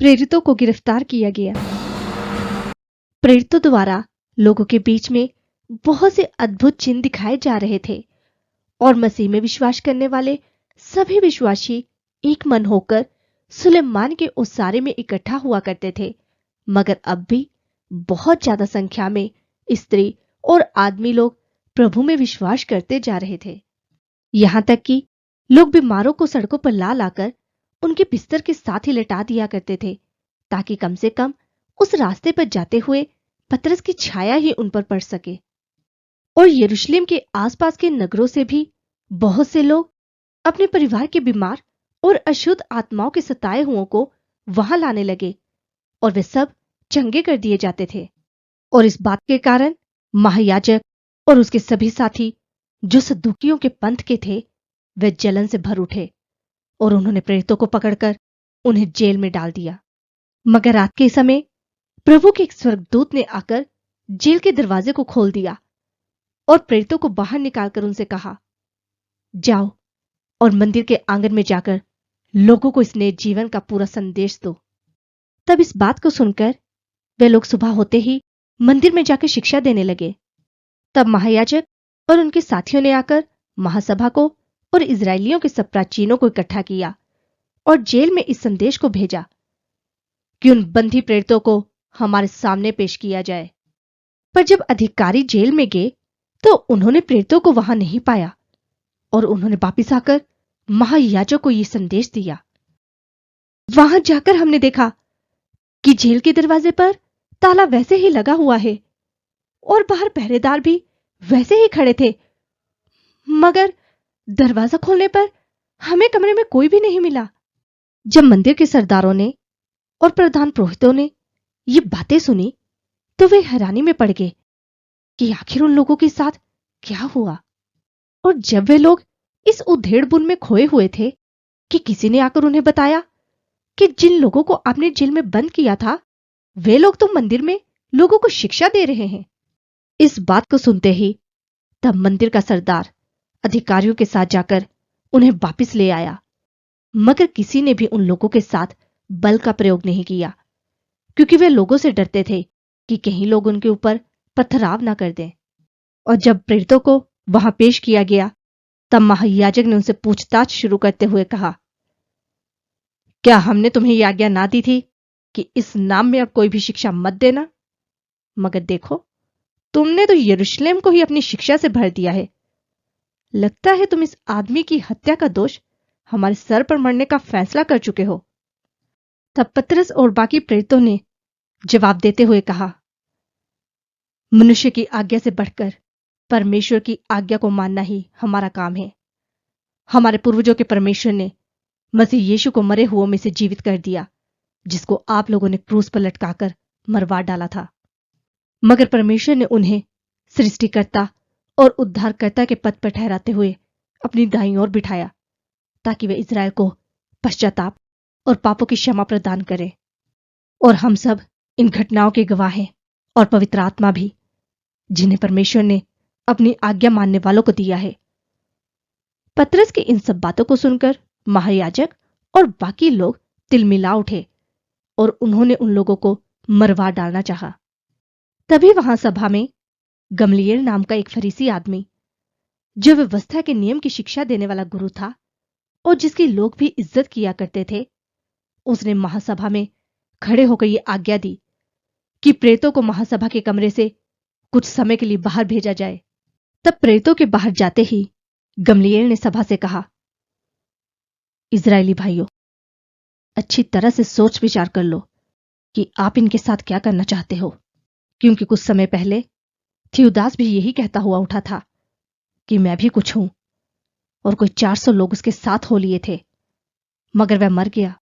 प्रेरितों को गिरफ्तार किया गया। प्रेरितों द्वारा लोगों के बीच में बहुत से अद्भुत चिन्ह दिखाए जा रहे थे और मसीह में विश्वास करने वाले सभी विश्वासी एक मन होकर सुलेमान के ओसारे में इकट्ठा हुआ करते थे। मगर अब भी बहुत ज्यादा संख्या में स्त्री और आदमी लोग प्रभु में विश्वास करते जा रहे थे। यहां तक कि लोग बीमारों को सड़कों पर ला लाकर उनके बिस्तर के साथ ही लेटा दिया करते थे, ताकि कम से कम उस रास्ते पर जाते हुए पतरस की छाया ही उन पर पड़ सके। और यरूशलेम के आसपास के नगरों से भी बहुत से लोग अपने परिवार के बीमार और अशुद्ध आत्माओं के सताए हुओं को वहां लाने लगे और वे सब चंगे कर दिए जाते थे। और इस बात के कारण महायाजक और उसके सभी साथी जो सद्दुकियों के पंथ के थे, वे जलन से भर उठे और उन्होंने प्रेरितों को पकड़कर उन्हें जेल में डाल दिया। मगर रात के समय प्रभु के एक स्वर्गदूत ने आकर जेल के दरवाजे को खोल दिया और प्रेरितों को बाहर निकालकर उनसे कहा, जाओ और मंदिर के आंगन में जाकर लोगों को इस नए जीवन का पूरा संदेश दो। तब इस बात को सुनकर वे लोग सुबह होते ही मंदिर में जाकर शिक्षा देने लगे। तब महायाजक और उनके साथियों ने आकर महासभा को और इजरायलियों के सब प्राचीनों को इकट्ठा किया और जेल में इस संदेश को भेजा कि उन बंधी प्रेरितों को हमारे सामने पेश किया जाए। पर जब अधिकारी जेल में गए तो उन्होंने प्रेरितों को वहां नहीं पाया और उन्होंने वापिस आकर महायाजक को यह संदेश दिया। वहां जाकर हमने देखा कि जेल के दरवाजे पर ताला वैसे ही लगा हुआ है और बाहर पहरेदार भी वैसे ही खड़े थे, मगर दरवाजा खोलने पर हमें कमरे में कोई भी नहीं मिला। जब मंदिर के सरदारों ने और प्रधान पुरोहितों ने ये बातें सुनी तो वे हैरानी में पड़ गए कि आखिर उन लोगों के साथ क्या हुआ। और जब वे लोग इस उधेड़-बुन में खोए हुए थे कि किसी ने आकर उन्हें बताया कि जिन लोगों को आपने जेल में बंद किया था, वे लोग तो मंदिर में लोगों को शिक्षा दे रहे हैं। इस बात को सुनते ही तब मंदिर का सरदार अधिकारियों के साथ जाकर उन्हें वापस ले आया, मगर किसी ने भी उन लोगों के साथ बल का प्रयोग नहीं किया, क्योंकि वे लोगों से डरते थे कि कहीं लोग उनके ऊपर पथराव ना कर दें। और जब प्रेरितों को वहां पेश किया गया तब महायाजक ने उनसे पूछताछ शुरू करते हुए कहा, क्या हमने तुम्हें यह आज्ञा ना दी थी कि इस नाम में अब कोई भी शिक्षा मत देना? मगर देखो, तुमने तो यरूशलेम को ही अपनी शिक्षा से भर दिया है। लगता है तुम इस आदमी की हत्या का दोष हमारे सर पर मरने का फैसला कर चुके हो। तब पतरस और बाकी प्रेरितों ने जवाब देते हुए कहा, मनुष्य की आज्ञा से बढ़कर परमेश्वर की आज्ञा को मानना ही हमारा काम है। हमारे पूर्वजों के परमेश्वर ने मसीह यीशु को मरे हुओं में से जीवित कर दिया, जिसको आप लोगों ने क्रूस पर लटकाकर मरवा डाला था। मगर परमेश्वर ने उन्हें सृष्टिकर्ता और उद्धारकर्ता के पद पर ठहराते हुए अपनी दाईं ओर बिठाया, ताकि वे इज़राइल को पश्चाताप और पापों की क्षमा प्रदान करें। और हम सब इन घटनाओं के गवाह हैं और पवित्र आत्मा भी, जिन्हें परमेश्वर ने अपनी आज्ञा मानने वालों को दिया है। पतरस की इन सब बातों को सुनकर महायाजक और बाकी लोग तिलमिला उठे और उन्होंने उन लोगों को मरवा डालना चाहा। तभी वहां सभा में गमलीएल नाम का एक फरीसी आदमी, जो व्यवस्था के नियम की शिक्षा देने वाला गुरु था और जिसकी लोग भी इज्जत किया करते थे, उसने महासभा में खड़े होकर ये आज्ञा दी कि प्रेरितों को महासभा के कमरे से कुछ समय के लिए बाहर भेजा जाए। तब प्रेरितों के बाहर जाते ही गमलीएल ने सभा से कहा, इजरायली भाइयों, अच्छी तरह से सोच विचार कर लो कि आप इनके साथ क्या करना चाहते हो, क्योंकि कुछ समय पहले थियुदास भी यही कहता हुआ उठा था कि मैं भी कुछ हूं, और कोई 400 लोग उसके साथ हो लिए थे, मगर वह मर गया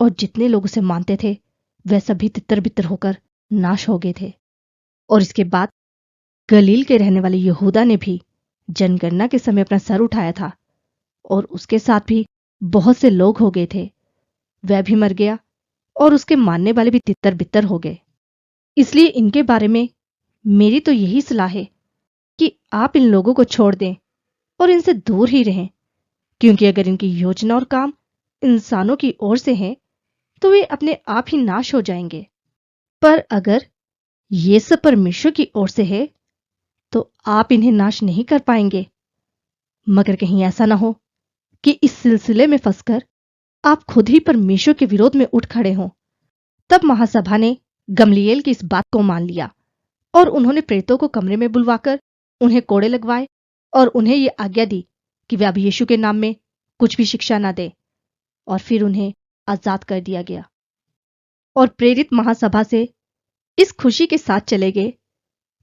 और जितने लोग उसे मानते थे वह सभी तितर बितर होकर नाश हो गए थे। और इसके बाद गलील के रहने वाले यहूदा ने भी जनगणना के समय अपना सर उठाया था और उसके साथ भी बहुत से लोग हो गए थे, वह भी मर गया और उसके मानने वाले भी तितर बितर हो गए। इसलिए इनके बारे में मेरी तो यही सलाह है कि आप इन लोगों को छोड़ दें और इनसे दूर ही रहें, क्योंकि अगर इनकी योजना और काम इंसानों की ओर से हैं तो वे अपने आप ही नाश हो जाएंगे। पर अगर ये सब परमेश्वर की ओर से है तो आप इन्हें नाश नहीं कर पाएंगे। मगर कहीं ऐसा ना हो कि इस सिलसिले में फंसकर आप खुद ही परमेश्वर के विरोध में उठ खड़े हों। तब महासभा ने गमलीएल की इस बात को मान लिया और उन्होंने प्रेरितों को कमरे में बुलवाकर उन्हें कोड़े लगवाए और उन्हें यह आज्ञा दी कि वे अब यीशु के नाम में कुछ भी शिक्षा न दें। और फिर उन्हें आजाद कर दिया गया और प्रेरित महासभा से इस खुशी के साथ चले गए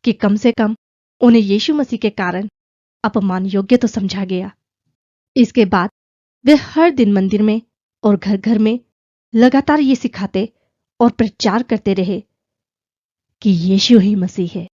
कि कम से कम उन्हें यीशु मसीह के कारण अपमान योग्य तो समझा गया। इसके बाद वे हर दिन मंदिर में और घर घर में लगातार ये सिखाते और प्रचार करते रहे कि यीशु ही मसीह है।